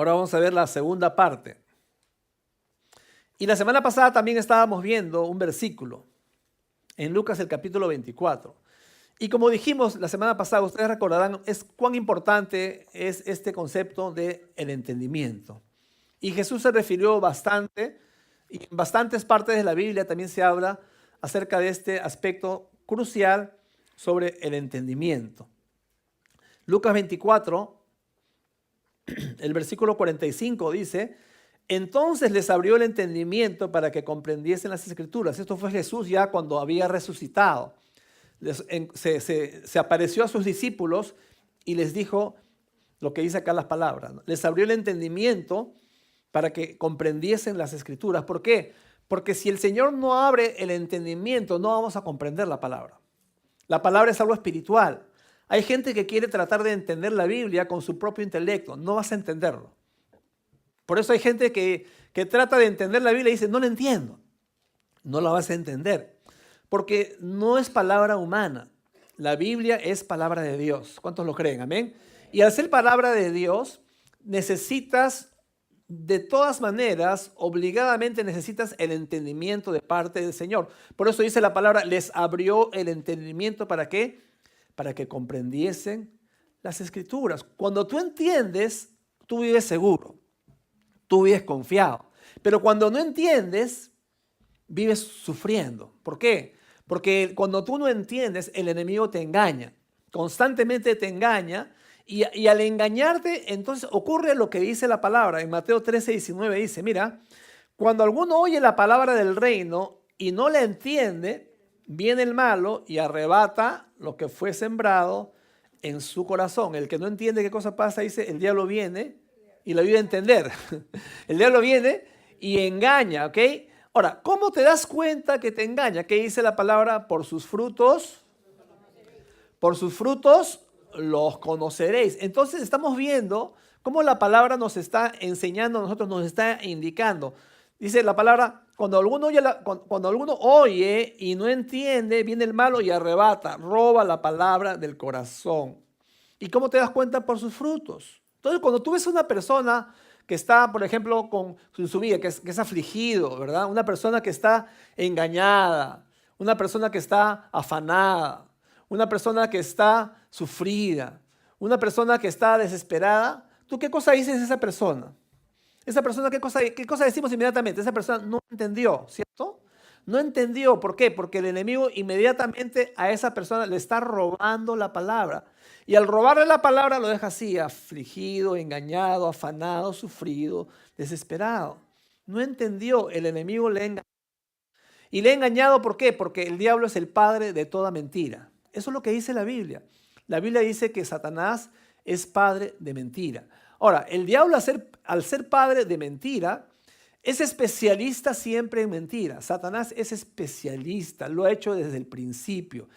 Ahora vamos a ver la segunda parte. Y la semana pasada también estábamos viendo un versículo en Lucas el capítulo 24. Y como dijimos la semana pasada, ustedes recordarán cuán importante es este concepto del entendimiento. Y Jesús se refirió bastante, y en bastantes partes de la Biblia también se habla acerca de este aspecto crucial sobre el entendimiento. Lucas 24, el versículo 45 dice: entonces les abrió el entendimiento para que comprendiesen las Escrituras. Esto fue Jesús ya cuando había resucitado. Se apareció a sus discípulos y les dijo lo que dice acá las palabras, ¿no? Les abrió el entendimiento para que comprendiesen las Escrituras. ¿Por qué? Porque si el Señor no abre el entendimiento, no vamos a comprender la palabra. La palabra es algo espiritual. Hay gente que quiere tratar de entender la Biblia con su propio intelecto. No vas a entenderlo. Por eso hay gente que trata de entender la Biblia y dice, no la entiendo. No la vas a entender. Porque no es palabra humana. La Biblia es palabra de Dios. ¿Cuántos lo creen? Amén. Y al ser palabra de Dios, necesitas, de todas maneras, obligadamente necesitas el entendimiento de parte del Señor. Por eso dice la palabra, les abrió el entendimiento. ¿Para qué? Para que comprendiesen las Escrituras. Cuando tú entiendes, tú vives seguro. Tú vives confiado. Pero cuando no entiendes, vives sufriendo. ¿Por qué? Porque cuando tú no entiendes, el enemigo te engaña. Constantemente te engaña. Y al engañarte, entonces ocurre lo que dice la palabra. En Mateo 13:19 dice, mira, cuando alguno oye la palabra del reino y no la entiende, viene el malo y arrebata lo que fue sembrado en su corazón. El que no entiende qué cosa pasa, dice, el diablo viene y lo ayuda a entender. El diablo viene y engaña, ¿ok? Ahora, ¿cómo te das cuenta que te engaña? ¿Qué dice la palabra? Por sus frutos los conoceréis. Entonces estamos viendo cómo la palabra nos está enseñando a nosotros, nos está indicando. Dice la palabra, cuando alguno oye y no entiende, viene el malo y arrebata, roba la palabra del corazón. ¿Y cómo te das cuenta? Por sus frutos. Entonces, cuando tú ves a una persona que está, por ejemplo, con su vida, que es afligido, ¿verdad? Una persona que está engañada, una persona que está afanada, una persona que está sufrida, una persona que está desesperada, ¿tú qué cosa dices de esa persona? Esa persona, ¿qué cosa decimos inmediatamente? Esa persona no entendió, ¿cierto? No entendió. ¿Por qué? Porque el enemigo inmediatamente a esa persona le está robando la palabra. Y al robarle la palabra lo deja así, afligido, engañado, afanado, sufrido, desesperado. No entendió, el enemigo le engañó. Y le ha engañado, ¿por qué? Porque el diablo es el padre de toda mentira. Eso es lo que dice la Biblia. La Biblia dice que Satanás es padre de mentira. Ahora, el diablo al ser padre de mentira, es especialista siempre en mentira. Satanás es especialista, lo ha hecho desde el principio.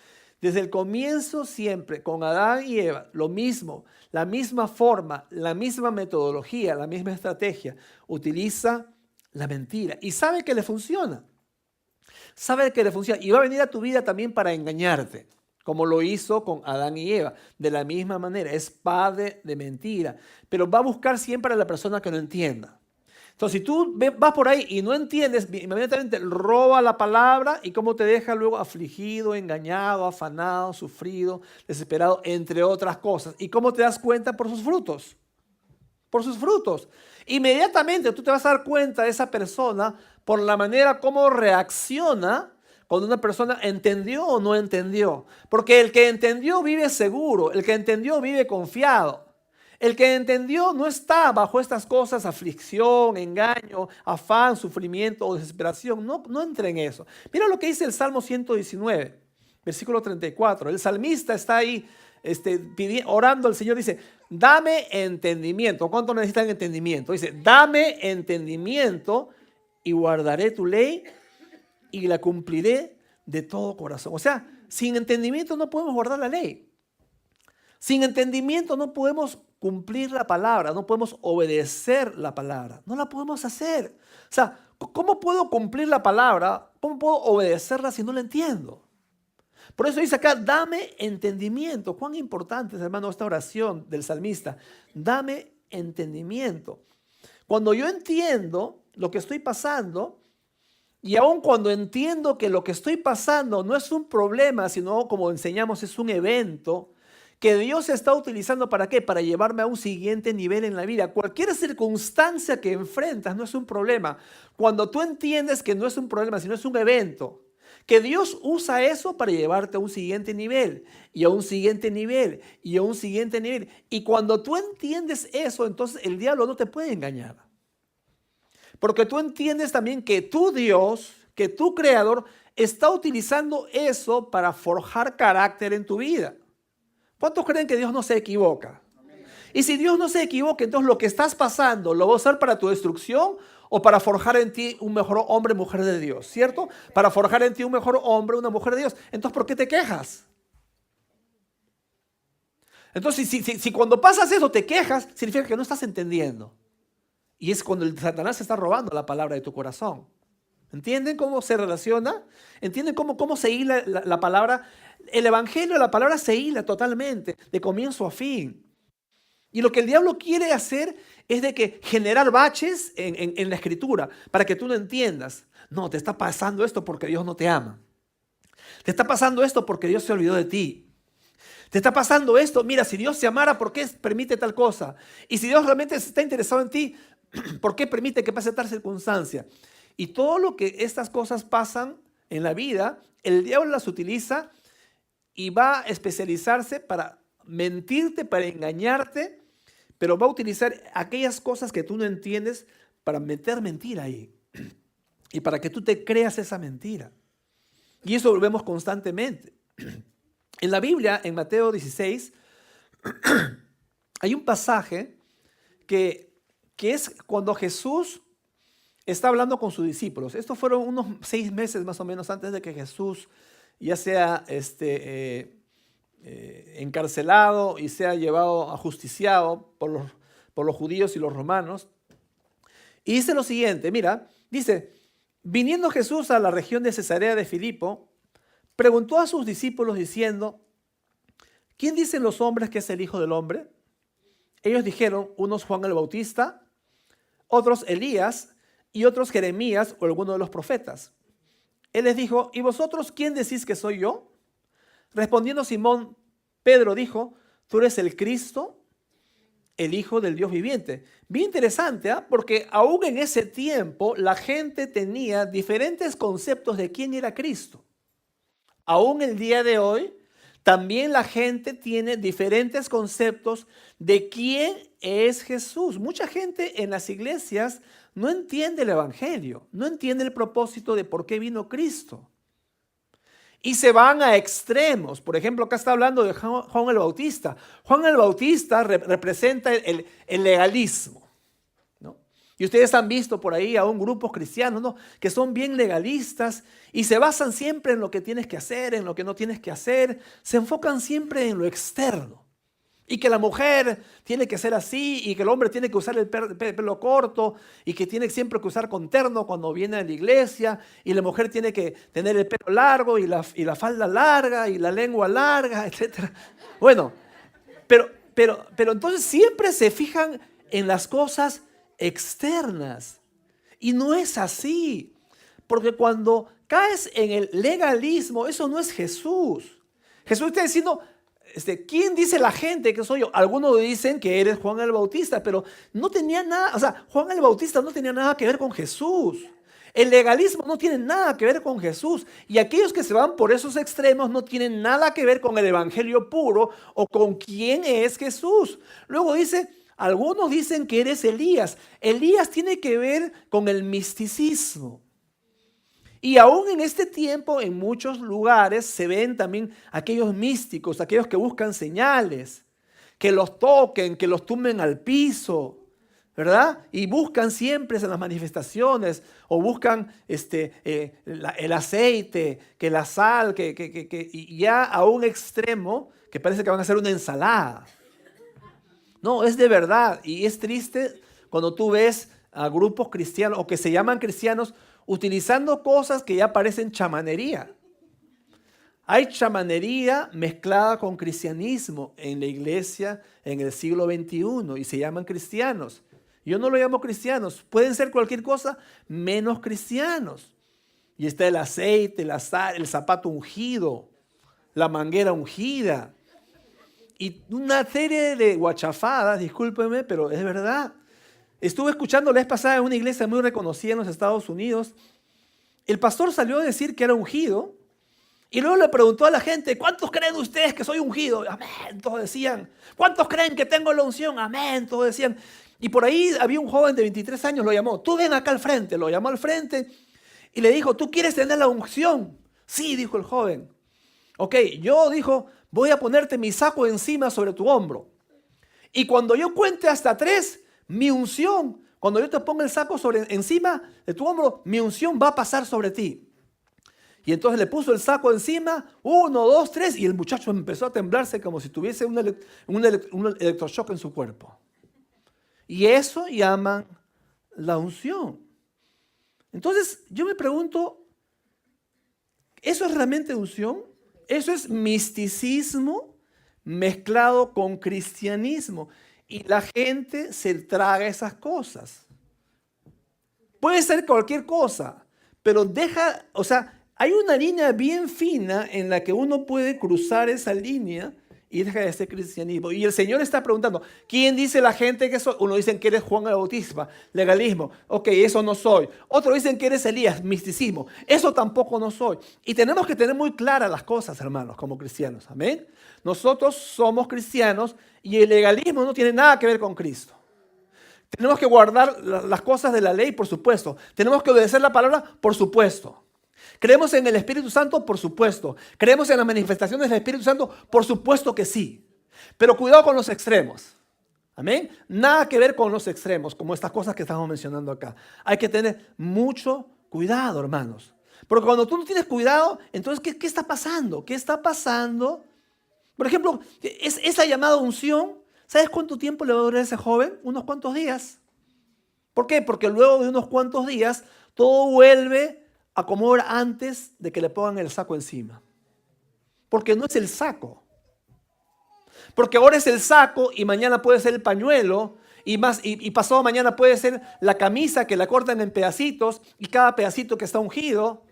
Desde el comienzo siempre, con Adán y Eva, lo mismo, la misma forma, la misma metodología, la misma estrategia. Utiliza la mentira y sabe que le funciona. Sabe que le funciona y va a venir a tu vida también para engañarte, como lo hizo con Adán y Eva. De la misma manera, es padre de mentira, pero va a buscar siempre a la persona que no entienda. Entonces, si tú vas por ahí y no entiendes, inmediatamente roba la palabra y cómo te deja luego afligido, engañado, afanado, sufrido, desesperado, entre otras cosas. ¿Y cómo te das cuenta? Por sus frutos. Por sus frutos. Inmediatamente tú te vas a dar cuenta de esa persona por la manera como reacciona cuando una persona entendió o no entendió. Porque el que entendió vive seguro, el que entendió vive confiado. El que entendió no está bajo estas cosas, aflicción, engaño, afán, sufrimiento o desesperación. No entra en eso. Mira lo que dice el Salmo 119, versículo 34. El salmista está ahí orando al Señor, dice, dame entendimiento. ¿Cuánto necesitan entendimiento? Dice, dame entendimiento y guardaré tu ley y la cumpliré de todo corazón. O sea, sin entendimiento no podemos guardar la ley. Sin entendimiento no podemos cumplir la palabra, no podemos obedecer la palabra, no la podemos hacer. O sea, ¿cómo puedo cumplir la palabra? ¿Cómo puedo obedecerla si no la entiendo? Por eso dice acá, dame entendimiento. Cuán importante es, hermano, esta oración del salmista. Dame entendimiento. Cuando yo entiendo lo que estoy pasando, y aun cuando entiendo que lo que estoy pasando no es un problema, sino, como enseñamos, es un evento que Dios está utilizando, ¿para qué? Para llevarme a un siguiente nivel en la vida. Cualquier circunstancia que enfrentas no es un problema. Cuando tú entiendes que no es un problema, sino es un evento, que Dios usa eso para llevarte a un siguiente nivel, y a un siguiente nivel, y a un siguiente nivel. Y cuando tú entiendes eso, entonces el diablo no te puede engañar. Porque tú entiendes también que tu Dios, que tu Creador, está utilizando eso para forjar carácter en tu vida. ¿Cuántos creen que Dios no se equivoca? Y si Dios no se equivoca, entonces lo que estás pasando, ¿lo va a usar para tu destrucción o para forjar en ti un mejor hombre, mujer de Dios? ¿Cierto? Para forjar en ti un mejor hombre, una mujer de Dios. Entonces, ¿por qué te quejas? Entonces, si cuando pasas eso te quejas, significa que no estás entendiendo. Y es cuando el Satanás está robando la palabra de tu corazón. ¿Entienden cómo se relaciona? ¿Entienden cómo se hila la palabra? El evangelio, la palabra se hila totalmente, de comienzo a fin. Y lo que el diablo quiere hacer es de que generar baches en la escritura, para que tú no entiendas. No, te está pasando esto porque Dios no te ama. Te está pasando esto porque Dios se olvidó de ti. Te está pasando esto, mira, si Dios te amara, ¿por qué permite tal cosa? Y si Dios realmente está interesado en ti, ¿por qué permite que pase tal circunstancia? Y todo lo que estas cosas pasan en la vida, el diablo las utiliza y va a especializarse para mentirte, para engañarte, pero va a utilizar aquellas cosas que tú no entiendes para meter mentira ahí y para que tú te creas esa mentira. Y eso lo vemos constantemente. En la Biblia, en Mateo 16, hay un pasaje que es cuando Jesús está hablando con sus discípulos. Estos fueron unos 6 meses más o menos antes de que Jesús ya sea encarcelado y sea llevado ajusticiado por los judíos y los romanos. Y dice lo siguiente, mira, dice, viniendo Jesús a la región de Cesarea de Filipo, preguntó a sus discípulos diciendo, ¿quién dicen los hombres que es el Hijo del Hombre? Ellos dijeron, unos Juan el Bautista, otros Elías y otros Jeremías o alguno de los profetas. Él les dijo, ¿y vosotros quién decís que soy yo? Respondiendo Simón, Pedro dijo, tú eres el Cristo, el Hijo del Dios viviente. Bien interesante, porque aún en ese tiempo la gente tenía diferentes conceptos de quién era Cristo. Aún el día de hoy, también la gente tiene diferentes conceptos de quién es Jesús. Mucha gente en las iglesias no entiende el evangelio, no entiende el propósito de por qué vino Cristo. Y se van a extremos. Por ejemplo, acá está hablando de Juan el Bautista. Juan el Bautista representa el legalismo, ¿no? Y ustedes han visto por ahí a un grupo cristianos, ¿no?, que son bien legalistas y se basan siempre en lo que tienes que hacer, en lo que no tienes que hacer. Se enfocan siempre en lo externo. Y que la mujer tiene que ser así, y que el hombre tiene que usar el pelo corto, y que tiene siempre que usar con terno cuando viene a la iglesia, y la mujer tiene que tener el pelo largo, y la falda larga, y la lengua larga, etc. Bueno, pero entonces siempre se fijan en las cosas externas. Y no es así, porque cuando caes en el legalismo, eso no es Jesús. Jesús está diciendo, ¿quién dice la gente que soy yo? Algunos dicen que eres Juan el Bautista, pero no tenía nada, o sea, Juan el Bautista no tenía nada que ver con Jesús. El legalismo no tiene nada que ver con Jesús. Y aquellos que se van por esos extremos no tienen nada que ver con el evangelio puro o con quién es Jesús. Luego dice, algunos dicen que eres Elías. Elías tiene que ver con el misticismo. Y aún en este tiempo, en muchos lugares, se ven también aquellos místicos, aquellos que buscan señales, que los toquen, que los tumben al piso, ¿verdad? Y buscan siempre en las manifestaciones, o buscan el aceite, que la sal, y ya a un extremo que parece que van a hacer una ensalada. No, es de verdad, y es triste cuando tú ves a grupos cristianos, o que se llaman cristianos, utilizando cosas que ya parecen chamanería. Hay chamanería mezclada con cristianismo en la iglesia en el siglo XXI y se llaman cristianos. Yo no lo llamo cristianos, pueden ser cualquier cosa menos cristianos. Y está el aceite, el zapato ungido, la manguera ungida y una serie de guachafadas, discúlpenme, pero es verdad. Estuve escuchando la vez pasada en una iglesia muy reconocida en los Estados Unidos. El pastor salió a decir que era ungido. Y luego le preguntó a la gente, ¿cuántos creen ustedes que soy ungido? Amén, todos decían. ¿Cuántos creen que tengo la unción? Amén, todos decían. Y por ahí había un joven de 23 años, lo llamó. Tú ven acá al frente, lo llamó al frente y le dijo, ¿tú quieres tener la unción? Sí, dijo el joven. Ok, yo, dijo, voy a ponerte mi saco encima sobre tu hombro. Y cuando yo cuente hasta 3, mi unción, cuando yo te ponga el saco encima de tu hombro, mi unción va a pasar sobre ti. Y entonces le puso el saco encima, 1, 2, 3, y el muchacho empezó a temblarse como si tuviese un electroshock en su cuerpo. Y eso llaman la unción. Entonces yo me pregunto, ¿eso es realmente unción? ¿Eso es misticismo mezclado con cristianismo? Y la gente se traga esas cosas. Puede ser cualquier cosa, pero hay una línea bien fina en la que uno puede cruzar esa línea y deja de ser cristianismo. Y el Señor está preguntando, ¿quién dice la gente que soy? Uno dice que eres Juan el Bautista, legalismo. Ok, eso no soy. Otros dicen que eres Elías, misticismo. Eso tampoco no soy. Y tenemos que tener muy claras las cosas, hermanos, como cristianos. Amén. Nosotros somos cristianos y el legalismo no tiene nada que ver con Cristo. Tenemos que guardar las cosas de la ley, por supuesto. Tenemos que obedecer la palabra, por supuesto. ¿Creemos en el Espíritu Santo? Por supuesto. ¿Creemos en las manifestaciones del Espíritu Santo? Por supuesto que sí. Pero cuidado con los extremos. Amén. Nada que ver con los extremos, como estas cosas que estamos mencionando acá. Hay que tener mucho cuidado, hermanos. Porque cuando tú no tienes cuidado, entonces, ¿qué está pasando? ¿Qué está pasando? Por ejemplo, esa llamada unción, ¿sabes cuánto tiempo le va a durar a ese joven? Unos cuantos días. ¿Por qué? Porque luego de unos cuantos días, todo vuelve a como era antes de que le pongan el saco encima. Porque no es el saco. Porque ahora es el saco y mañana puede ser el pañuelo y pasado mañana puede ser la camisa que la cortan en pedacitos y cada pedacito que está ungido.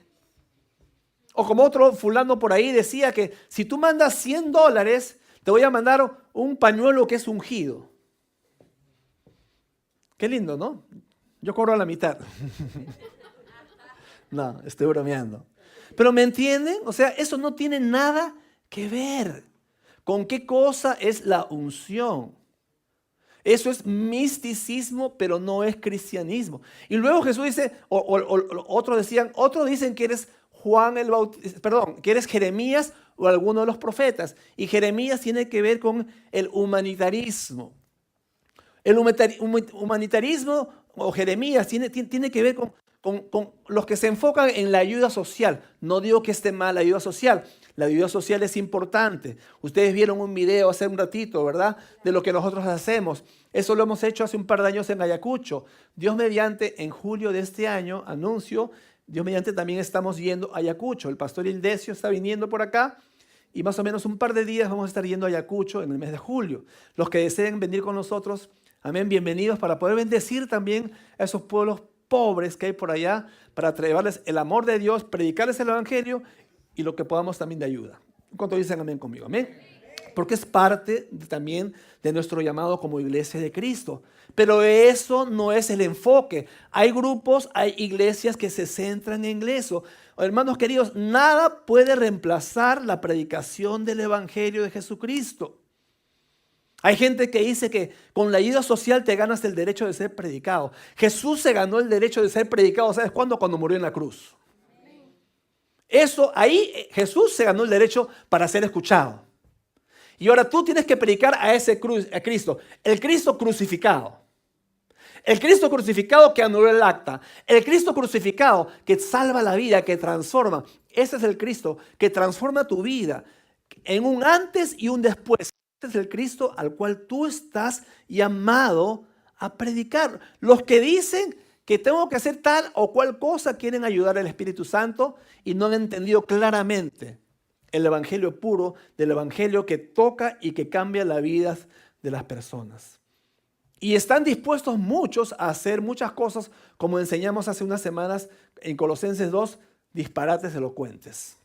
O como otro fulano por ahí decía que si tú mandas $100, te voy a mandar un pañuelo que es ungido. Qué lindo, ¿no? Yo cobro a la mitad. No, estoy bromeando. Pero ¿me entienden? O sea, eso no tiene nada que ver con qué cosa es la unción. Eso es misticismo, pero no es cristianismo. Y luego Jesús dice, otros dicen que eres Juan el Bautista, perdón, que eres Jeremías o alguno de los profetas. Y Jeremías tiene que ver con el humanitarismo. El humanitarismo o Jeremías tiene que ver con los que se enfocan en la ayuda social. No digo que esté mal la ayuda social. La ayuda social es importante. Ustedes vieron un video hace un ratito, ¿verdad? De lo que nosotros hacemos. Eso lo hemos hecho hace un par de años en Ayacucho. Dios mediante, en julio de este año, anuncio, Dios mediante también estamos yendo a Ayacucho. El pastor Ildesio está viniendo por acá y más o menos un par de días vamos a estar yendo a Ayacucho en el mes de julio. Los que deseen venir con nosotros, amén, bienvenidos para poder bendecir también a esos pueblos pobres que hay por allá, para llevarles el amor de Dios, predicarles el evangelio y lo que podamos también de ayuda. ¿Cuántos dicen amén conmigo? Amén. Porque es parte también de nuestro llamado como iglesia de Cristo. Pero eso no es el enfoque. Hay grupos, hay iglesias que se centran en eso. Hermanos queridos, nada puede reemplazar la predicación del evangelio de Jesucristo. Hay gente que dice que con la ayuda social te ganas el derecho de ser predicado. Jesús se ganó el derecho de ser predicado, ¿sabes cuándo? Cuando murió en la cruz. Ahí Jesús se ganó el derecho para ser escuchado. Y ahora tú tienes que predicar a Cristo, el Cristo crucificado. El Cristo crucificado que anuló el acta. El Cristo crucificado que salva la vida, que transforma. Ese es el Cristo que transforma tu vida en un antes y un después. Este es el Cristo al cual tú estás llamado a predicar. Los que dicen que tengo que hacer tal o cual cosa quieren ayudar al Espíritu Santo y no han entendido claramente El evangelio puro, del evangelio que toca y que cambia la vida de las personas. Y están dispuestos muchos a hacer muchas cosas, como enseñamos hace unas semanas en Colosenses 2, disparates elocuentes.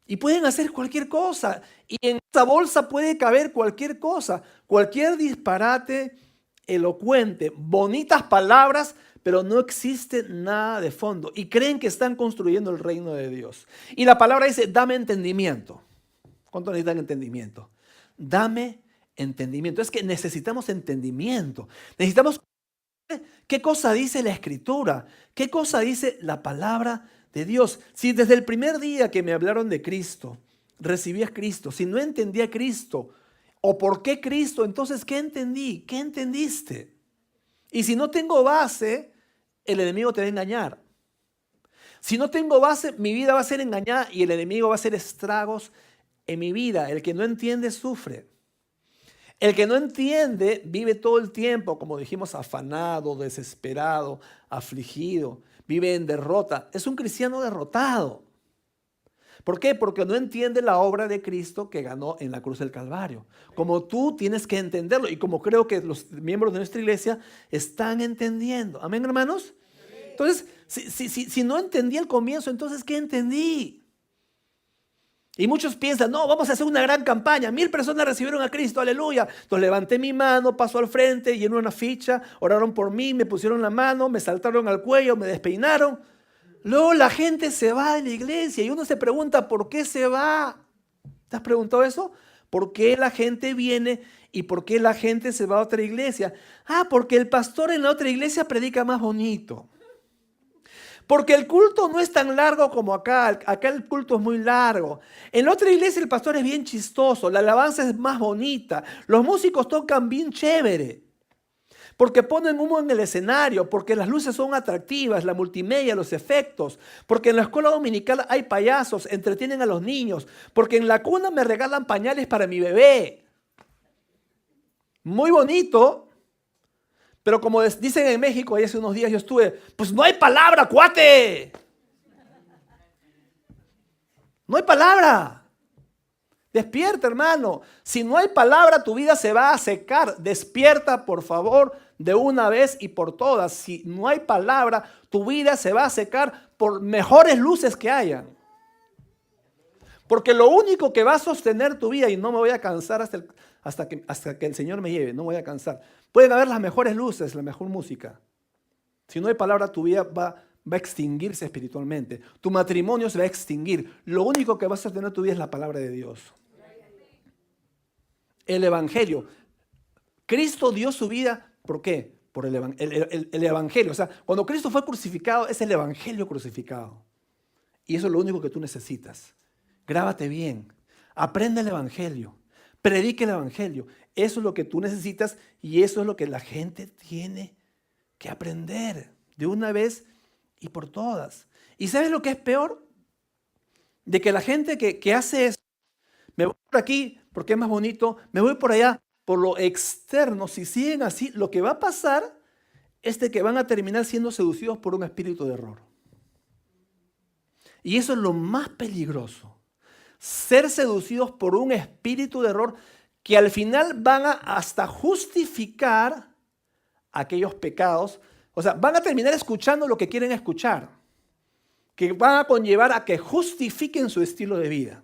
Y pueden hacer cualquier cosa. Y en esa bolsa puede caber cualquier cosa, cualquier disparate elocuente, bonitas palabras, pero no existe nada de fondo. Y creen que están construyendo el reino de Dios. Y la palabra dice, dame entendimiento. ¿Cuánto necesitan entendimiento? Dame entendimiento. Es que necesitamos entendimiento. Necesitamos qué cosa dice la Escritura, qué cosa dice la palabra de Dios. Si desde el primer día que me hablaron de Cristo, recibí a Cristo, si no entendí a Cristo, o por qué Cristo, entonces ¿qué entendí? ¿Qué entendiste? Y si no tengo base, el enemigo te va a engañar. Si no tengo base, mi vida va a ser engañada y el enemigo va a hacer estragos en mi vida. El que no entiende sufre. El que no entiende vive todo el tiempo, como dijimos, afanado, desesperado, afligido, vive en derrota. Es un cristiano derrotado. ¿Por qué? Porque no entiende la obra de Cristo que ganó en la cruz del Calvario. Como tú tienes que entenderlo y como creo que los miembros de nuestra iglesia están entendiendo. ¿Amén, hermanos? Entonces, si no entendí al comienzo, entonces ¿qué entendí? Y muchos piensan, no, vamos a hacer una gran campaña. 1000 personas recibieron a Cristo, aleluya. Entonces levanté mi mano, paso al frente, llené una ficha, oraron por mí, me pusieron la mano, me saltaron al cuello, me despeinaron. Luego la gente se va de la iglesia y uno se pregunta, ¿por qué se va? ¿Te has preguntado eso? ¿Por qué la gente viene y por qué la gente se va a otra iglesia? Ah, porque el pastor en la otra iglesia predica más bonito. Porque el culto no es tan largo como acá. Acá el culto es muy largo. En la otra iglesia el pastor es bien chistoso. La alabanza es más bonita. Los músicos tocan bien chévere. Porque ponen humo en el escenario. Porque las luces son atractivas. La multimedia, los efectos. Porque en la escuela dominical hay payasos. Entretienen a los niños. Porque en la cuna me regalan pañales para mi bebé. Muy bonito. Pero como dicen en México, ahí hace unos días yo estuve, pues no hay palabra, cuate. No hay palabra. Despierta, hermano. Si no hay palabra, tu vida se va a secar. Despierta, por favor, de una vez y por todas. Si no hay palabra, tu vida se va a secar por mejores luces que hayan. Porque lo único que va a sostener tu vida, y no me voy a cansar hasta que el Señor me lleve, no voy a cansar. Pueden haber las mejores luces, la mejor música. Si no hay palabra, tu vida va a extinguirse espiritualmente. Tu matrimonio se va a extinguir. Lo único que va a sostener tu vida es la palabra de Dios. El Evangelio. Cristo dio su vida, ¿por qué? Por el Evangelio. O sea, cuando Cristo fue crucificado, es el Evangelio crucificado. Y eso es lo único que tú necesitas. Grábate bien. Aprende el Evangelio. Predique el Evangelio. Eso es lo que tú necesitas y eso es lo que la gente tiene que aprender de una vez y por todas. ¿Y sabes lo que es peor? De que la gente que hace eso, me voy por aquí porque es más bonito, me voy por allá por lo externo. Si siguen así, lo que va a pasar es de que van a terminar siendo seducidos por un espíritu de error. Y eso es lo más peligroso. Ser seducidos por un espíritu de error que al final van a hasta justificar aquellos pecados. O sea, van a terminar escuchando lo que quieren escuchar, que van a conllevar a que justifiquen su estilo de vida,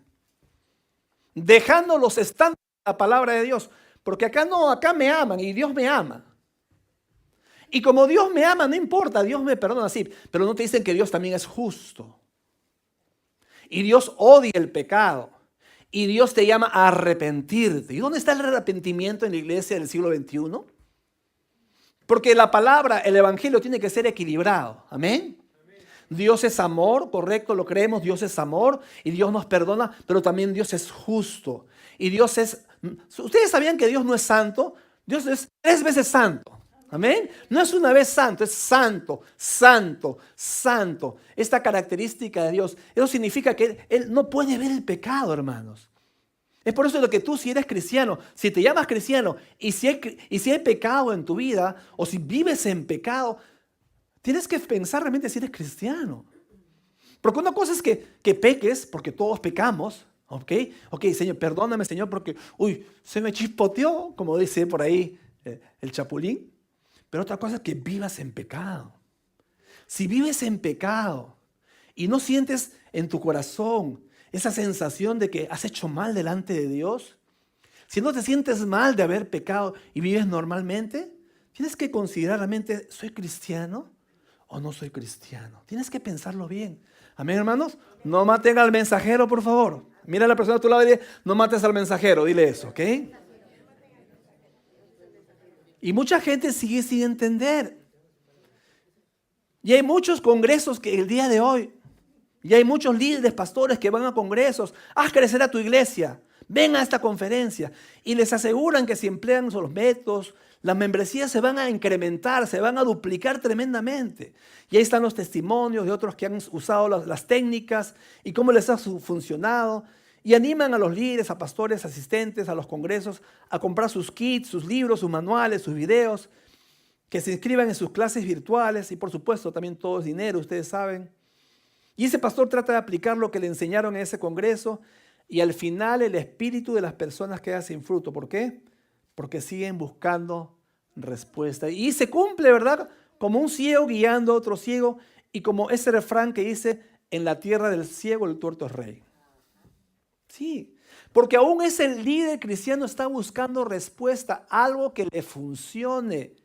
dejando los estándares de la palabra de Dios. Porque acá no, acá me aman y Dios me ama. Y como Dios me ama, no importa, Dios me perdona, sí, pero no te dicen que Dios también es justo. Y Dios odia el pecado. Y Dios te llama a arrepentirte. ¿Y dónde está el arrepentimiento en la iglesia del siglo XXI? Porque la palabra, el evangelio tiene que ser equilibrado. Amén. Dios es amor, correcto, lo creemos. Dios es amor y Dios nos perdona, pero también Dios es justo. Y Dios es... ¿Ustedes sabían que Dios no es santo? Dios es 3 veces santo. Amén. No es una vez santo, es santo, santo, santo. Esta característica de Dios, eso significa que Él no puede ver el pecado, hermanos. Es por eso lo que tú, si eres cristiano, si te llamas cristiano y si hay pecado en tu vida o si vives en pecado, tienes que pensar realmente si eres cristiano. Porque una cosa es que peques, porque todos pecamos, ¿ok? Ok, Señor, perdóname, Señor, porque, se me chispoteó, como dice por ahí el chapulín. Pero otra cosa es que vivas en pecado. Si vives en pecado y no sientes en tu corazón esa sensación de que has hecho mal delante de Dios, si no te sientes mal de haber pecado y vives normalmente, tienes que considerar realmente, ¿soy cristiano o no soy cristiano? Tienes que pensarlo bien. Amén, hermanos. No maten al mensajero, por favor. Mira a la persona a tu lado y dile, no mates al mensajero, dile eso, ¿ok? Y mucha gente sigue sin entender. Y hay muchos congresos que el día de hoy, y hay muchos líderes, pastores que van a congresos, haz crecer a tu iglesia, ven a esta conferencia. Y les aseguran que si emplean los métodos, las membresías se van a incrementar, se van a duplicar tremendamente. Y ahí están los testimonios de otros que han usado las técnicas y cómo les ha funcionado. Y animan a los líderes, a pastores, asistentes, a los congresos, a comprar sus kits, sus libros, sus manuales, sus videos, que se inscriban en sus clases virtuales y por supuesto también todo es dinero, ustedes saben. Y ese pastor trata de aplicar lo que le enseñaron en ese congreso y al final el espíritu de las personas queda sin fruto. ¿Por qué? Porque siguen buscando respuesta. Y se cumple, ¿verdad? Como un ciego guiando a otro ciego y como ese refrán que dice, en la tierra del ciego el tuerto es rey. Sí, porque aún ese líder cristiano está buscando respuesta, algo que le funcione,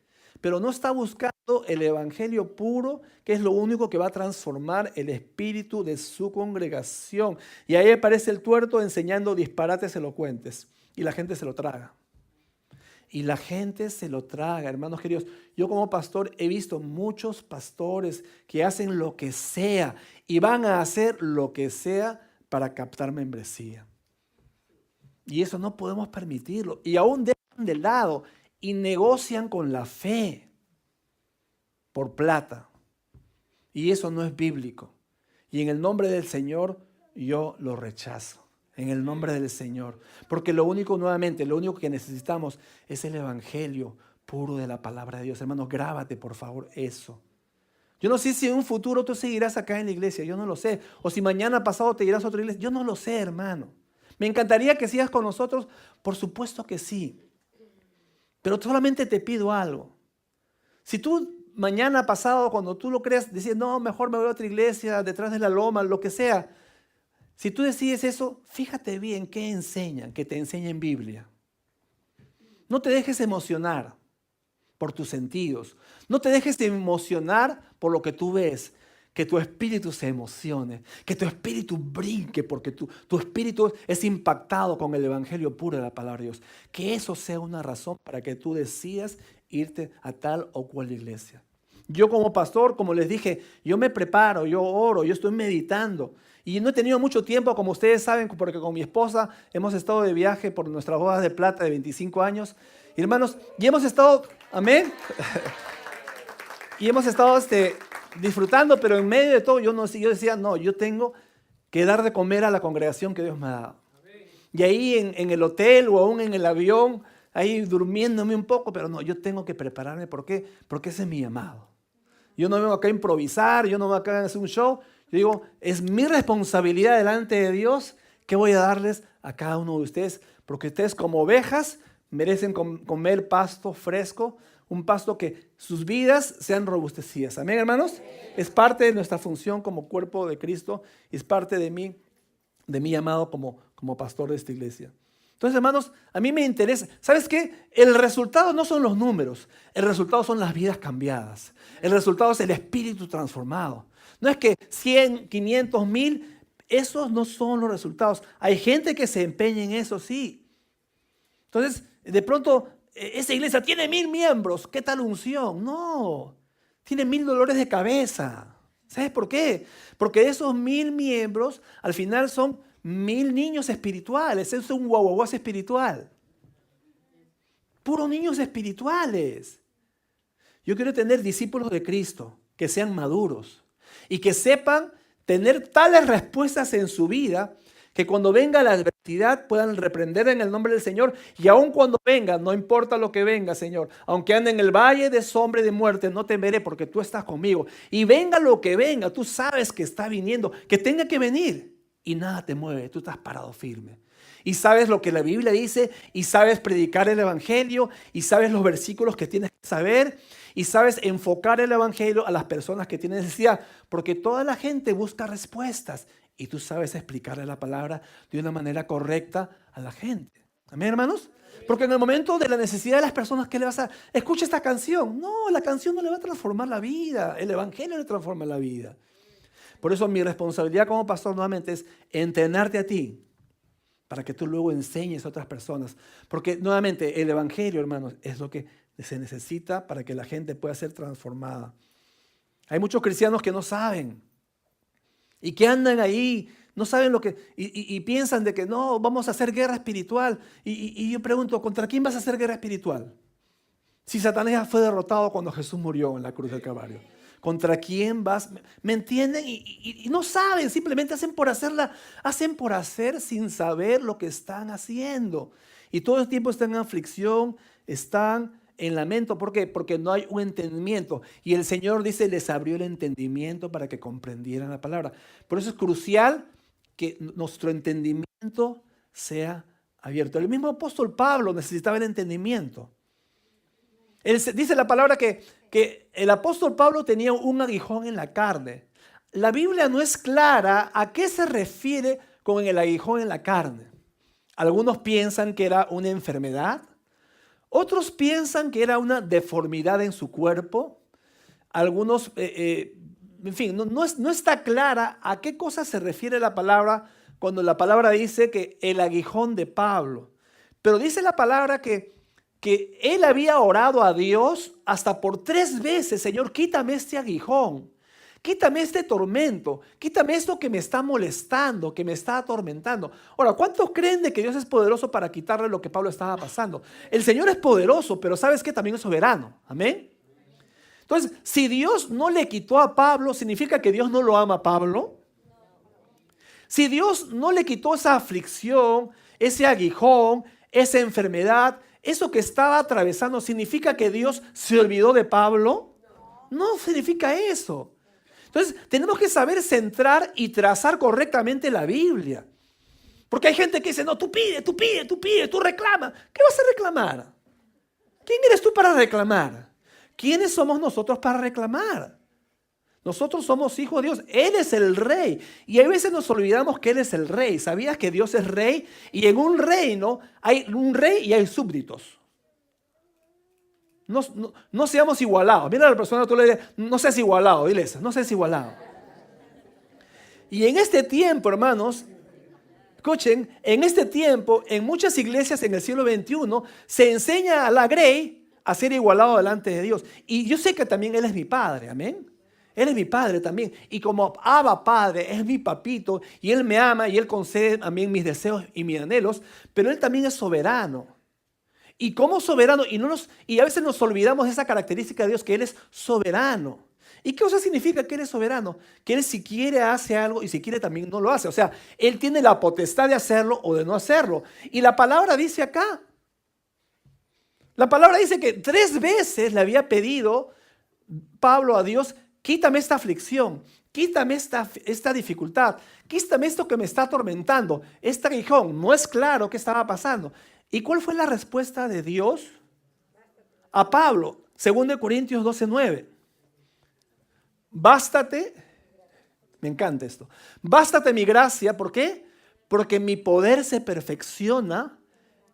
pero no está buscando el evangelio puro, que es lo único que va a transformar el espíritu de su congregación. Y ahí aparece el tuerto enseñando disparates elocuentes y la gente se lo traga. Y la gente se lo traga, hermanos queridos. Yo como pastor he visto muchos pastores que hacen lo que sea y van a hacer lo que sea para captar membresía. Y eso no podemos permitirlo. Y aún dejan de lado y negocian con la fe por plata. Y eso no es bíblico. Y en el nombre del Señor yo lo rechazo. En el nombre del Señor. Porque lo único que necesitamos es el evangelio puro de la palabra de Dios. Hermanos, grábate por favor eso. Yo no sé si en un futuro tú seguirás acá en la iglesia, yo no lo sé. O si mañana pasado te irás a otra iglesia, yo no lo sé, hermano. ¿Me encantaría que sigas con nosotros? Por supuesto que sí. Pero solamente te pido algo. Si tú mañana pasado, cuando tú lo creas, decís, no, mejor me voy a otra iglesia, detrás de la loma, lo que sea. Si tú decides eso, fíjate bien qué enseñan, que te enseñen Biblia. No te dejes emocionar por tus sentidos. No te dejes emocionar por lo que tú ves. Que tu espíritu se emocione, que tu espíritu brinque porque tu espíritu es impactado con el evangelio puro de la palabra de Dios. Que eso sea una razón para que tú decidas irte a tal o cual iglesia. Yo como pastor, como les dije, yo me preparo, yo oro, yo estoy meditando. Y no he tenido mucho tiempo, como ustedes saben, porque con mi esposa hemos estado de viaje por nuestras bodas de plata de 25 años. Y hermanos, y hemos estado, amén, y hemos estado disfrutando, pero en medio de todo yo decía, no, yo tengo que dar de comer a la congregación que Dios me ha dado. Y ahí en el hotel o aún en el avión, ahí durmiéndome un poco, pero no, yo tengo que prepararme. ¿Por qué? Porque ese es mi llamado. Yo no vengo acá a improvisar, yo no vengo acá a hacer un show. Yo digo, es mi responsabilidad delante de Dios que voy a darles a cada uno de ustedes, porque ustedes como ovejas merecen comer pasto fresco, un pasto que sus vidas sean robustecidas. Amén, hermanos. Es parte de nuestra función como cuerpo de Cristo y es parte de mi llamado como pastor de esta iglesia. Entonces, hermanos, a mí me interesa. ¿Sabes qué? El resultado no son los números. El resultado son las vidas cambiadas. El resultado es el espíritu transformado. No es que 100, 500, 1000, esos no son los resultados. Hay gente que se empeña en eso, sí. Entonces, de pronto, esa iglesia tiene 1000 miembros. ¿Qué tal unción? No, tiene 1000 dolores de cabeza. ¿Sabes por qué? Porque esos 1000 miembros al final son 1000 niños espirituales. Es un guaguaguas espiritual. Puros niños espirituales. Yo quiero tener discípulos de Cristo que sean maduros y que sepan tener tales respuestas en su vida Que cuando venga la adversidad puedan reprender en el nombre del Señor. Y aun cuando venga, no importa lo que venga, Señor. Aunque ande en el valle de sombra y de muerte, no temeré porque tú estás conmigo. Y venga lo que venga, tú sabes que está viniendo, que tenga que venir. Y nada te mueve, tú estás parado firme. Y sabes lo que la Biblia dice, y sabes predicar el Evangelio, y sabes los versículos que tienes que saber, y sabes enfocar el Evangelio a las personas que tienen necesidad, porque toda la gente busca respuestas, y tú sabes explicarle la palabra de una manera correcta a la gente. ¿Amén, hermanos? Porque en el momento de la necesidad de las personas, ¿qué le vas a...? Escucha esta canción. No, la canción no le va a transformar la vida, el Evangelio le transforma la vida. Por eso mi responsabilidad como pastor nuevamente es entrenarte a ti, para que tú luego enseñes a otras personas. Porque nuevamente el Evangelio, hermanos, es lo que se necesita para que la gente pueda ser transformada. Hay muchos cristianos que no saben y que andan ahí, no saben lo que, y piensan de que no, vamos a hacer guerra espiritual. Y yo pregunto, ¿contra quién vas a hacer guerra espiritual? Si Satanás fue derrotado cuando Jesús murió en la cruz del Calvario. ¿Contra quién vas? ¿Me entienden? Y no saben, simplemente hacen por hacer sin saber lo que están haciendo. Y todo el tiempo están en aflicción, están en lamento. ¿Por qué? Porque no hay un entendimiento. Y el Señor dice, les abrió el entendimiento para que comprendieran la palabra. Por eso es crucial que nuestro entendimiento sea abierto. El mismo apóstol Pablo necesitaba el entendimiento. Dice la palabra que el apóstol Pablo tenía un aguijón en la carne. La Biblia no es clara a qué se refiere con el aguijón en la carne. Algunos piensan que era una enfermedad. Otros piensan que era una deformidad en su cuerpo. Algunos, en fin, no está clara a qué cosa se refiere la palabra cuando la palabra dice que el aguijón de Pablo. Pero dice la palabra que él había orado a Dios hasta por 3 veces, Señor, quítame este aguijón, quítame este tormento, quítame esto que me está molestando, que me está atormentando. Ahora, ¿cuántos creen de que Dios es poderoso para quitarle lo que Pablo estaba pasando? El Señor es poderoso, pero ¿sabes qué? También es soberano. Amén. Entonces, si Dios no le quitó a Pablo, ¿significa que Dios no lo ama a Pablo? Si Dios no le quitó esa aflicción, ese aguijón, esa enfermedad, eso que estaba atravesando, ¿significa que Dios se olvidó de Pablo? No significa eso. Entonces, tenemos que saber centrar y trazar correctamente la Biblia. Porque hay gente que dice, no, tú pide, tú reclama. ¿Qué vas a reclamar? ¿Quién eres tú para reclamar? ¿Quiénes somos nosotros para reclamar? Nosotros somos hijos de Dios. Él es el rey. Y a veces nos olvidamos que Él es el rey. ¿Sabías que Dios es rey? Y en un reino hay un rey y hay súbditos. No seamos igualados. Mira a la persona, tú le dices, no seas igualado. Dile eso, no seas igualado. Y en este tiempo, hermanos, escuchen, en este tiempo, en muchas iglesias en el siglo XXI, se enseña a la grey a ser igualado delante de Dios. Y yo sé que también Él es mi padre, amén. Él es mi padre también. Y como Abba Padre es mi papito, y Él me ama, y Él concede también mis deseos y mis anhelos, pero Él también es soberano. Y como soberano, y a veces nos olvidamos de esa característica de Dios, que Él es soberano. ¿Y qué cosa significa que Él es soberano? Que Él si quiere hace algo y si quiere también no lo hace. O sea, Él tiene la potestad de hacerlo o de no hacerlo. Y la palabra dice acá. La palabra dice que 3 veces le había pedido Pablo a Dios, quítame esta aflicción, quítame esta dificultad, quítame esto que me está atormentando, este aguijón. No es claro qué estaba pasando. ¿Y cuál fue la respuesta de Dios a Pablo? 2 Corintios 12:9. Bástate, me encanta esto, bástate mi gracia, ¿por qué? Porque mi poder se perfecciona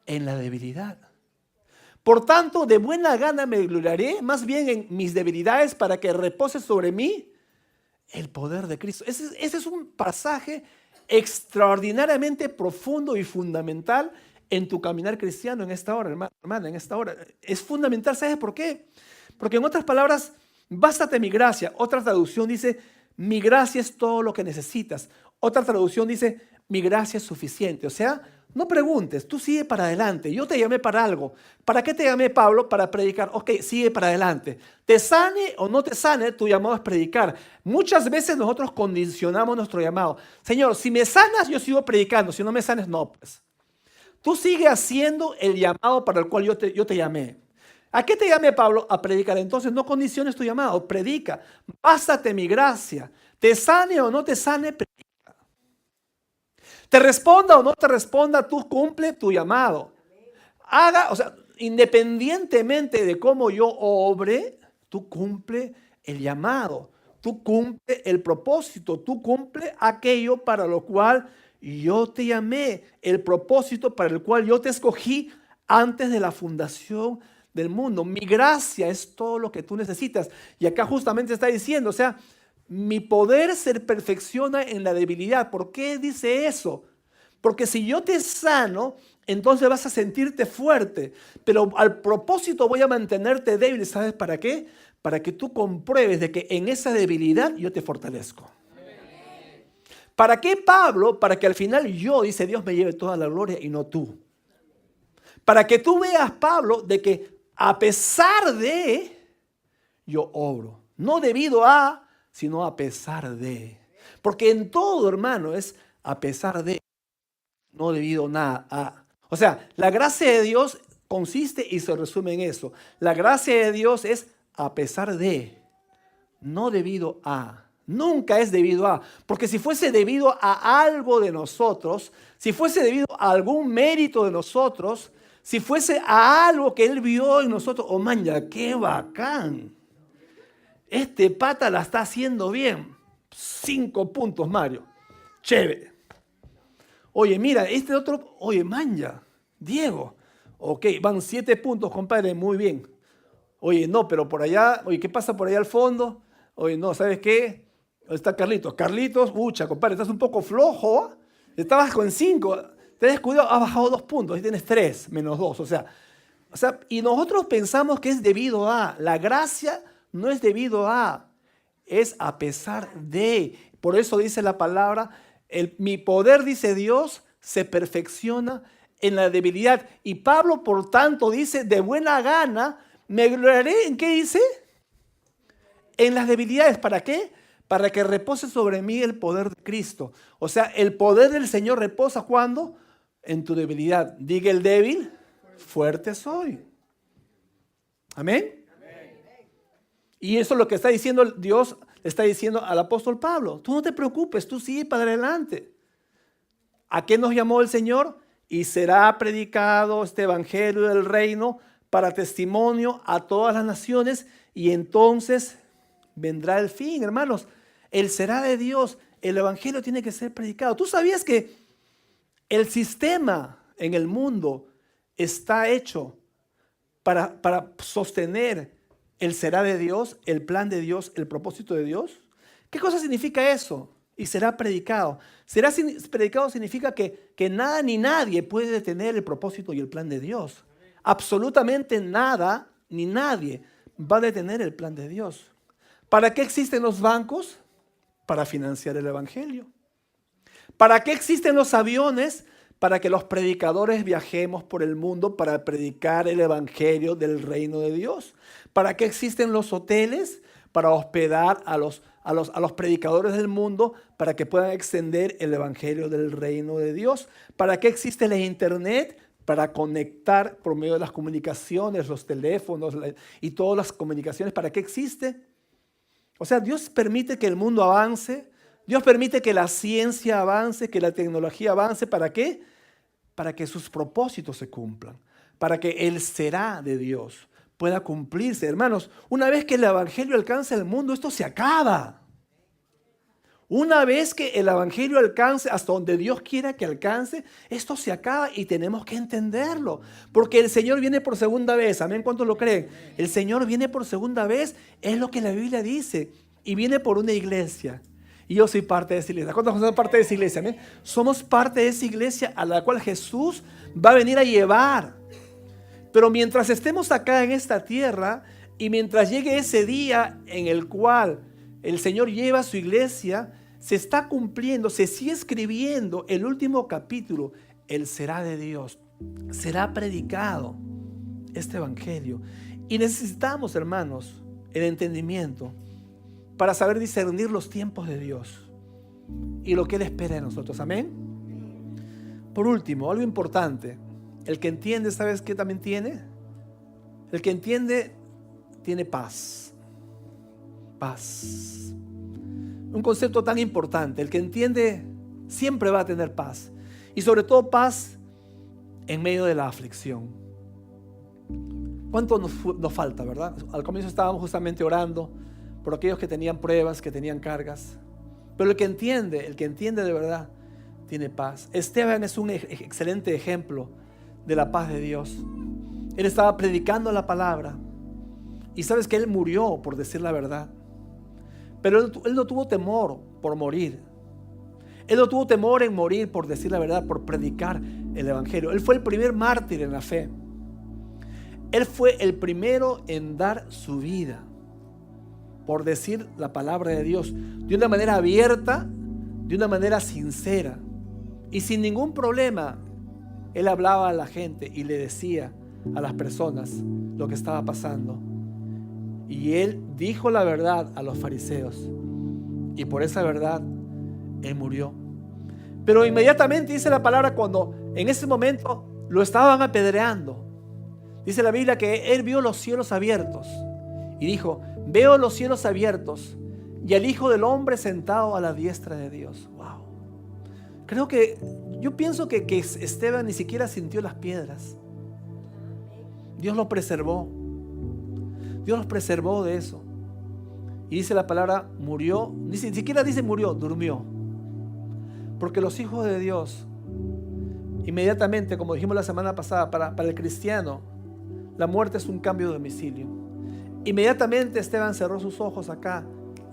en la debilidad. Por tanto, de buena gana me gloriaré más bien en mis debilidades para que repose sobre mí el poder de Cristo. Ese es un pasaje extraordinariamente profundo y fundamental en tu caminar cristiano en esta hora, hermana, en esta hora. Es fundamental, ¿sabes por qué? Porque en otras palabras, bástate mi gracia. Otra traducción dice, mi gracia es todo lo que necesitas. Otra traducción dice, mi gracia es suficiente. O sea, No preguntes, tú sigue para adelante. Yo te llamé para algo. ¿Para qué te llamé, Pablo? Para predicar. Ok, sigue para adelante. Te sane o no te sane, tu llamado es predicar. Muchas veces nosotros condicionamos nuestro llamado. Señor, si me sanas, yo sigo predicando. Si no me sanes, no, pues. Tú sigue haciendo el llamado para el cual yo te llamé. ¿A qué te llamé, Pablo? A predicar. Entonces no condiciones tu llamado, predica. Bástate mi gracia. Te sane o no te sane, predica. Te responda o no te responda, tú cumple tu llamado. Haga, o sea, independientemente de cómo yo obre, tú cumple el llamado. Tú cumple el propósito. Tú cumple aquello para lo cual yo te llamé. El propósito para el cual yo te escogí antes de la fundación del mundo. Mi gracia es todo lo que tú necesitas. Y acá justamente está diciendo, o sea, mi poder se perfecciona en la debilidad. ¿Por qué dice eso? Porque si yo te sano, entonces vas a sentirte fuerte. Pero al propósito voy a mantenerte débil. ¿Sabes para qué? Para que tú compruebes de que en esa debilidad yo te fortalezco. ¿Para qué, Pablo? Para que al final yo, dice Dios, me lleve toda la gloria y no tú. Para que tú veas, Pablo, de que a pesar de, yo obro. No debido a, sino a pesar de. Porque en todo, hermano, es a pesar de, no debido nada a. O sea, la gracia de Dios consiste y se resume en eso. La gracia de Dios es a pesar de, no debido a. Nunca es debido a. Porque si fuese debido a algo de nosotros, si fuese debido a algún mérito de nosotros, si fuese a algo que Él vio en nosotros, oh man, ya qué bacán. Este pata la está haciendo bien. 5 puntos, Mario. Chévere. Oye, mira, este otro, oye, manja, Diego. Ok, van 7 puntos, compadre, muy bien. Oye, no, pero por allá, oye, ¿qué pasa por allá al fondo? Oye, no, ¿sabes qué? Está Carlitos. Carlitos, pucha, compadre, estás un poco flojo. Estabas con 5. Te has descuidado, has bajado 2 puntos y tienes 3 menos 2. O sea, y nosotros pensamos que es debido a. La gracia no es debido a, es a pesar de. Por eso dice la palabra, mi poder, dice Dios, se perfecciona en la debilidad. Y Pablo, por tanto, dice, de buena gana, me gloriaré, ¿en qué dice? En las debilidades. ¿Para qué? Para que repose sobre mí el poder de Cristo. O sea, el poder del Señor reposa ¿cuándo? En tu debilidad. Diga el débil, fuerte soy. Amén. Y eso es lo que está diciendo Dios, le está diciendo al apóstol Pablo. Tú no te preocupes, tú sigue para adelante. ¿A qué nos llamó el Señor? Y será predicado este evangelio del reino para testimonio a todas las naciones y entonces vendrá el fin, hermanos. Él será de Dios. El evangelio tiene que ser predicado. ¿Tú sabías que el sistema en el mundo está hecho para sostener el será de Dios, el plan de Dios, el propósito de Dios? ¿Qué cosa significa eso? Y será predicado. Será predicado significa que nada ni nadie puede detener el propósito y el plan de Dios. Absolutamente nada ni nadie va a detener el plan de Dios. ¿Para qué existen los bancos? Para financiar el evangelio. ¿Para qué existen los aviones? Para que los predicadores viajemos por el mundo para predicar el evangelio del reino de Dios. ¿Para qué existen los hoteles? Para hospedar a los predicadores del mundo para que puedan extender el evangelio del reino de Dios. ¿Para qué existe la internet? Para conectar por medio de las comunicaciones, los teléfonos y todas las comunicaciones. ¿Para qué existe? O sea, Dios permite que el mundo avance. Dios permite que la ciencia avance, que la tecnología avance. ¿Para qué? Para que sus propósitos se cumplan. Para que el será de Dios pueda cumplirse. Hermanos, una vez que el evangelio alcance el mundo, esto se acaba. Una vez que el evangelio alcance hasta donde Dios quiera que alcance, esto se acaba y tenemos que entenderlo. Porque el Señor viene por segunda vez. Amén, ¿cuántos lo creen? El Señor viene por segunda vez, es lo que la Biblia dice. Y viene por una iglesia. Y yo soy parte de esa iglesia. ¿Cuántos son parte de esa iglesia? Amén. Somos parte de esa iglesia a la cual Jesús va a venir a llevar. Pero mientras estemos acá en esta tierra y mientras llegue ese día en el cual el Señor lleva a su iglesia, se está cumpliendo, se sigue escribiendo el último capítulo Él será de Dios. Será predicado este evangelio. Y necesitamos, hermanos, el entendimiento para saber discernir los tiempos de Dios y lo que Él espera de nosotros. Amén. Por último, algo importante. El que entiende, ¿sabes qué también tiene? El que entiende tiene paz. Paz. Un concepto tan importante. El que entiende siempre va a tener paz. Y sobre todo paz en medio de la aflicción. ¿Cuánto nos falta, verdad? Al comienzo estábamos justamente orando por aquellos que tenían pruebas, que tenían cargas. Pero el que entiende de verdad, tiene paz. Esteban es un excelente ejemplo de la paz de Dios. Él estaba predicando la palabra. Y sabes que él murió por decir la verdad. Pero él no tuvo temor por morir. Él no tuvo temor en morir por decir la verdad, por predicar el evangelio. Él fue el primer mártir en la fe. Él fue el primero en dar su vida por decir la palabra de Dios de una manera abierta, de una manera sincera y sin ningún problema. Él hablaba a la gente y le decía a las personas lo que estaba pasando. Y él dijo la verdad a los fariseos. Y por esa verdad, él murió. Pero inmediatamente dice la palabra cuando en ese momento lo estaban apedreando. Dice la Biblia que él vio los cielos abiertos. Y dijo, veo los cielos abiertos y al Hijo del Hombre sentado a la diestra de Dios. Wow. Yo pienso que Esteban ni siquiera sintió las piedras. Dios lo preservó. Dios los preservó de eso. Y dice la palabra, murió. Ni siquiera dice murió, durmió. Porque los hijos de Dios, inmediatamente, como dijimos la semana pasada, para el cristiano, la muerte es un cambio de domicilio. Inmediatamente Esteban cerró sus ojos acá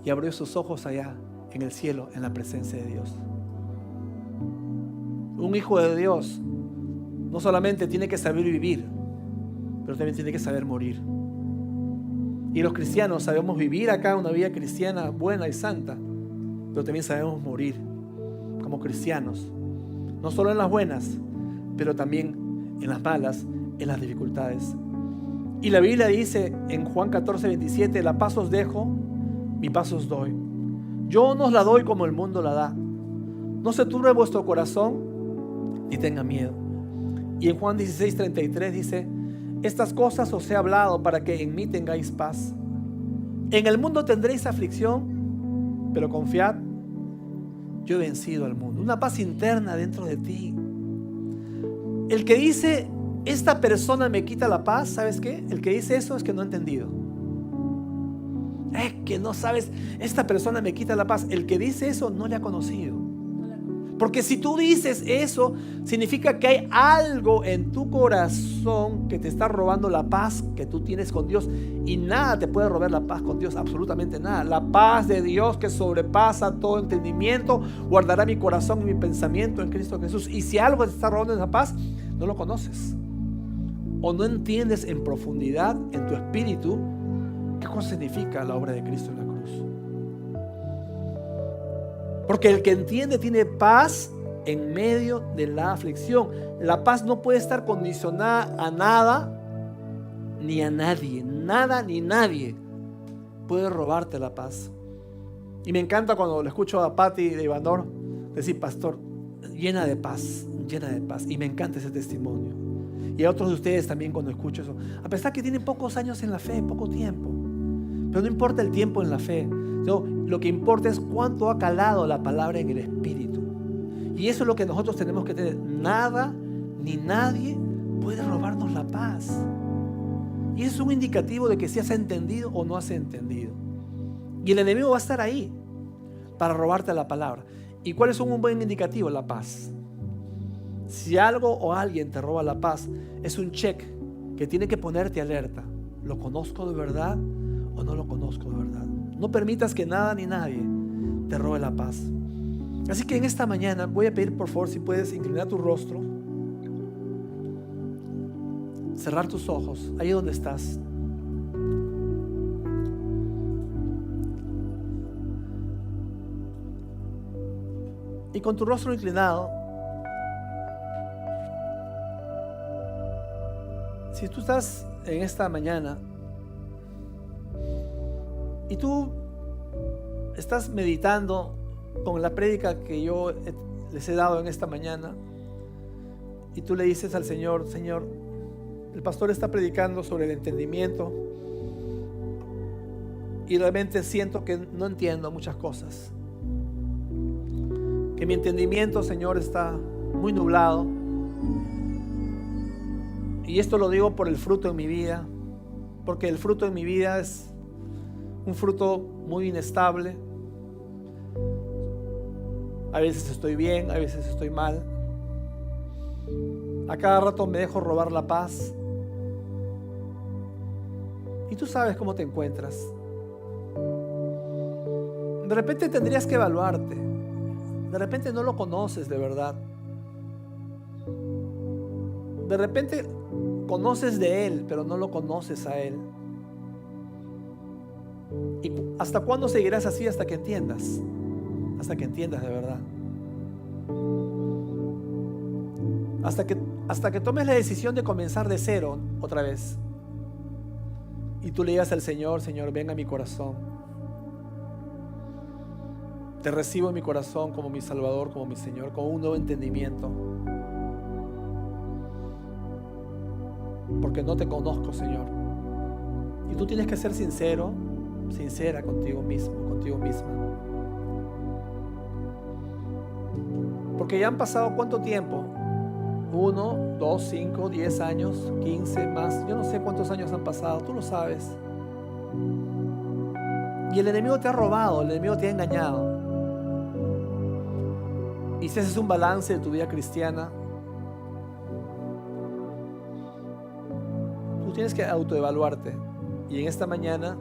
y abrió sus ojos allá, en el cielo, en la presencia de Dios. Un hijo de Dios no solamente tiene que saber vivir, pero también tiene que saber morir. Y los cristianos sabemos vivir acá una vida cristiana buena y santa, pero también sabemos morir como cristianos, no solo en las buenas, pero también en las malas, en las dificultades. Y la Biblia dice en Juan 14:27, la paz os dejo, mi paz os doy. Yo no os la doy como el mundo la da. No se turbe vuestro corazón ni tenga miedo. Y en Juan 16:33 dice, estas cosas os he hablado para que en mí tengáis paz. En el mundo tendréis aflicción, pero confiad, yo he vencido al mundo. Una paz interna dentro de ti. El que dice, esta persona me quita la paz, ¿sabes qué? El que dice eso es que no ha entendido. Es que no sabes, esta persona me quita la paz. El que dice eso no le ha conocido. Porque si tú dices eso, significa que hay algo en tu corazón que te está robando la paz que tú tienes con Dios. Y nada te puede robar la paz con Dios, absolutamente nada. La paz de Dios que sobrepasa todo entendimiento, guardará mi corazón y mi pensamiento en Cristo Jesús. Y si algo te está robando esa paz, no lo conoces. O no entiendes en profundidad, en tu espíritu, qué cosa significa la obra de Cristo en la cruz. Porque el que entiende tiene paz en medio de la aflicción. La paz no puede estar condicionada a nada ni a nadie. Nada ni nadie puede robarte la paz. Y me encanta cuando le escucho a Patti de Ivanor decir, pastor, llena de paz, llena de paz. Y me encanta ese testimonio. Y a otros de ustedes también cuando escucho eso. A pesar que tienen pocos años en la fe, poco tiempo. Pero no importa el tiempo en la fe. No, lo que importa es cuánto ha calado la palabra en el espíritu. Y eso es lo que nosotros tenemos que tener. Nada ni nadie puede robarnos la paz. Y eso es un indicativo de que si has entendido o no has entendido. Y el enemigo va a estar ahí para robarte la palabra. ¿Y cuál es un buen indicativo? La paz. Si algo o alguien te roba la paz, es un check que tiene que ponerte alerta. ¿Lo conozco de verdad o no lo conozco de verdad? No permitas que nada ni nadie te robe la paz. Así que en esta mañana voy a pedir por favor si puedes inclinar tu rostro, cerrar tus ojos, ahí donde estás. Y con tu rostro inclinado, Si tú estás en esta mañana y tú estás meditando con la prédica que yo les he dado en esta mañana, y tú le dices al Señor: Señor, el pastor está predicando sobre el entendimiento y realmente siento que no entiendo muchas cosas, que mi entendimiento, Señor, está muy nublado, y esto lo digo por el fruto en mi vida, porque el fruto en mi vida es un fruto muy inestable. A veces estoy bien, a veces estoy mal. A cada rato me dejo robar la paz. Y tú sabes cómo te encuentras. De repente tendrías que evaluarte. De repente no lo conoces de verdad. De repente conoces de Él, pero no lo conoces a Él. ¿Y hasta cuándo seguirás así? Hasta que entiendas. Hasta que entiendas de verdad. Hasta que tomes la decisión de comenzar de cero otra vez. Y tú le digas al Señor: Señor, ven a mi corazón. Te recibo en mi corazón como mi Salvador, como mi Señor, con un nuevo entendimiento. Porque no te conozco, Señor. Y tú tienes que ser sincero, sincera contigo mismo, contigo misma. Porque ya han pasado ¿cuánto tiempo? 1, 2, 5, 10 años, 15 más. Yo no sé cuántos años han pasado, tú lo sabes. Y el enemigo te ha robado, el enemigo te ha engañado. Y si haces un balance de tu vida cristiana, tú tienes que autoevaluarte. Y en esta mañana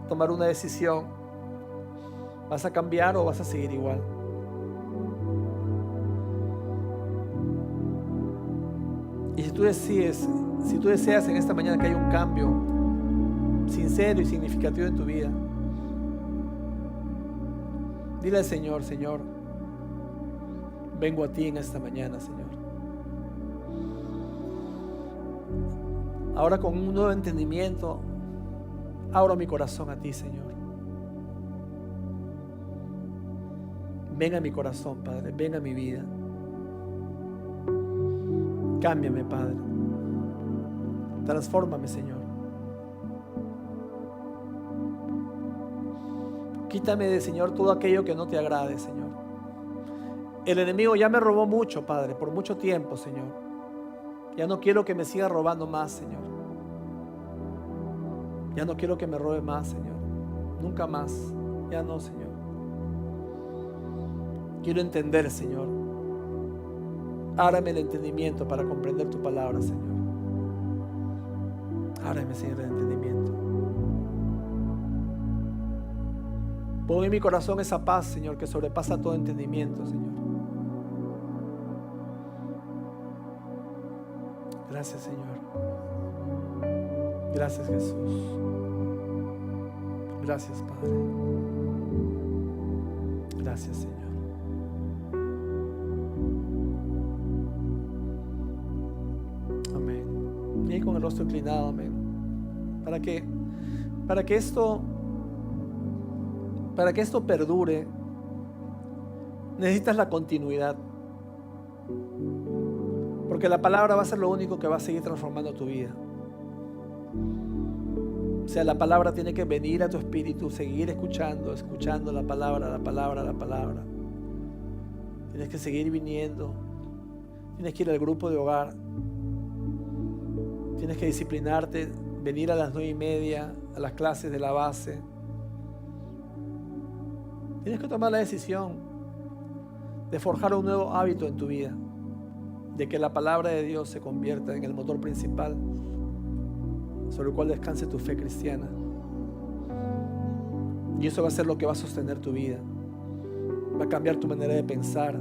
tomar una decisión. ¿Vas a cambiar o vas a seguir igual? Y si tú deseas en esta mañana que haya un cambio sincero y significativo en tu vida, dile al Señor: Señor, vengo a ti en esta mañana, Señor. Ahora con un nuevo entendimiento, abro mi corazón a ti, Señor. Ven a mi corazón, Padre, ven a mi vida. Cámbiame, Padre. Transfórmame, Señor. Quítame, Señor, todo aquello que no te agrade, Señor. El enemigo ya me robó mucho, Padre, por mucho tiempo, Señor. Ya no quiero que me siga robando más, Señor. Ya no quiero que me robe más, Señor. Nunca más. Ya no, Señor. Quiero entender, Señor. Ábrame el entendimiento para comprender tu palabra, Señor. Ábrame, Señor, el entendimiento. Pon en mi corazón esa paz, Señor, que sobrepasa todo entendimiento, Señor. Gracias, Señor. Gracias, Jesús. Gracias, Padre. Gracias, Señor. Amén. Y ahí con el rostro inclinado, amén. Para que esto perdure, necesitas la continuidad. Porque la palabra va a ser lo único que va a seguir transformando tu vida. O sea, la palabra tiene que venir a tu espíritu, seguir escuchando la palabra. Tienes que seguir viniendo. Tienes que ir al grupo de hogar. Tienes que disciplinarte, venir a las 9:30 a las clases de la base. Tienes que tomar la decisión de forjar un nuevo hábito en tu vida, de que la palabra de Dios se convierta en el motor principal sobre el cual descanse tu fe cristiana. Y eso va a ser lo que va a sostener tu vida. Va a cambiar tu manera de pensar,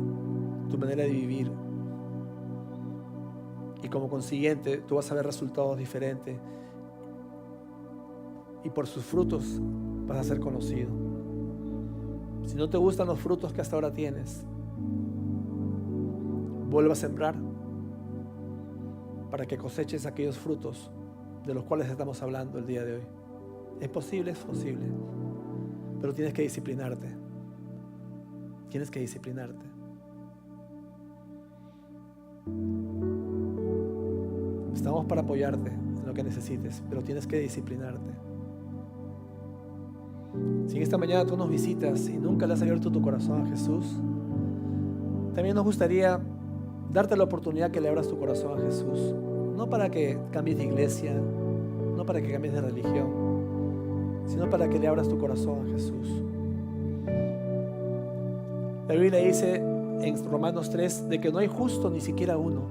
tu manera de vivir. Y como consiguiente, tú vas a ver resultados diferentes. Y por sus frutos vas a ser conocido. Si no te gustan los frutos que hasta ahora tienes, vuelve a sembrar. para que coseches aquellos frutos de los cuales estamos hablando el día de hoy. Es posible, pero tienes que disciplinarte. Tienes que disciplinarte. Estamos para apoyarte en lo que necesites, pero tienes que disciplinarte. Si en esta mañana tú nos visitas y nunca le has abierto tu corazón a Jesús, también nos gustaría darte la oportunidad que le abras tu corazón a Jesús. No para que cambies de iglesia, no para que cambies de religión, sino para que le abras tu corazón a Jesús. La Biblia dice en Romanos 3 de que no hay justo ni siquiera uno.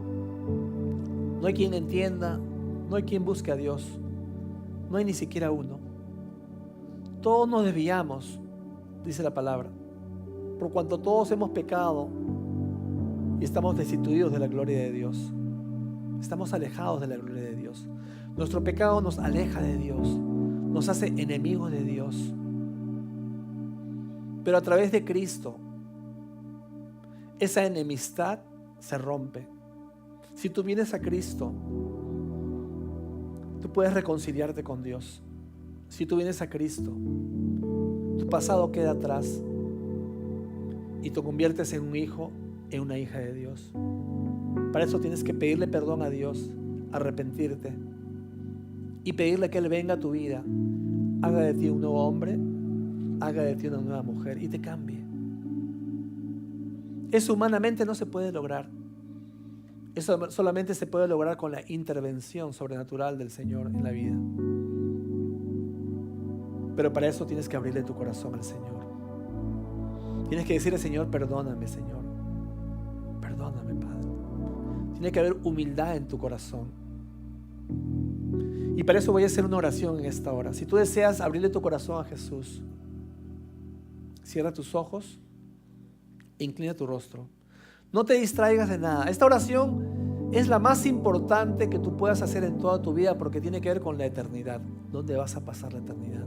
No hay quien entienda, no hay quien busque a Dios, no hay ni siquiera uno. Todos nos desviamos, dice la palabra, por cuanto todos hemos pecado y estamos destituidos de la gloria de Dios. Estamos alejados de la gloria de Dios. Nuestro pecado nos aleja de Dios, nos hace enemigos de Dios. Pero a través de Cristo, esa enemistad se rompe. Si tú vienes a Cristo, tú puedes reconciliarte con Dios. Si tú vienes a Cristo, tu pasado queda atrás y te conviertes en un hijo, en una hija de Dios. Para eso tienes que pedirle perdón a Dios, arrepentirte y pedirle que Él venga a tu vida, haga de ti un nuevo hombre, haga de ti una nueva mujer y te cambie. Eso humanamente no se puede lograr. Eso solamente se puede lograr con la intervención sobrenatural del Señor en la vida. Pero para eso tienes que abrirle tu corazón al Señor. Tienes que decirle: Señor, perdóname, Señor. Perdóname, Padre. Tiene que haber humildad en tu corazón. Y para eso voy a hacer una oración en esta hora. Si tú deseas abrirle tu corazón a Jesús, cierra tus ojos e inclina tu rostro. No te distraigas de nada. Esta oración es la más importante que tú puedas hacer en toda tu vida, porque tiene que ver con la eternidad. ¿Dónde vas a pasar la eternidad?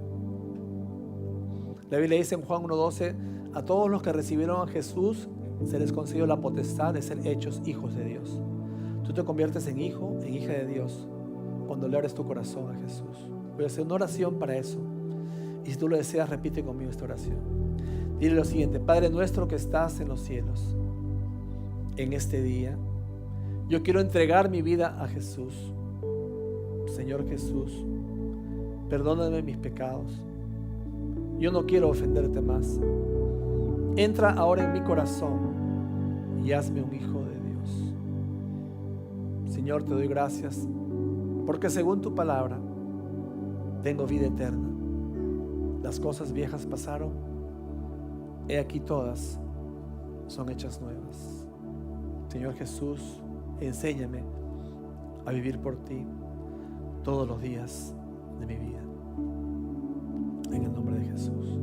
La Biblia dice en Juan 1:12: a todos los que recibieron a Jesús se les concedió la potestad de ser hechos hijos de Dios. Tú te conviertes en hijo, en hija de Dios, cuando le abres tu corazón a Jesús. Voy a hacer una oración para eso. Y si tú lo deseas, repite conmigo esta oración. Dile lo siguiente: Padre nuestro que estás en los cielos, en este día yo quiero entregar mi vida a Jesús. Señor Jesús, perdóname mis pecados. Yo no quiero ofenderte más. Entra ahora en mi corazón y hazme un hijo de Dios. Señor, te doy gracias porque según tu palabra tengo vida eterna. Las cosas viejas pasaron, he aquí todas son hechas nuevas. Señor Jesús, enséñame a vivir por ti todos los días de mi vida. En el nombre de Jesús.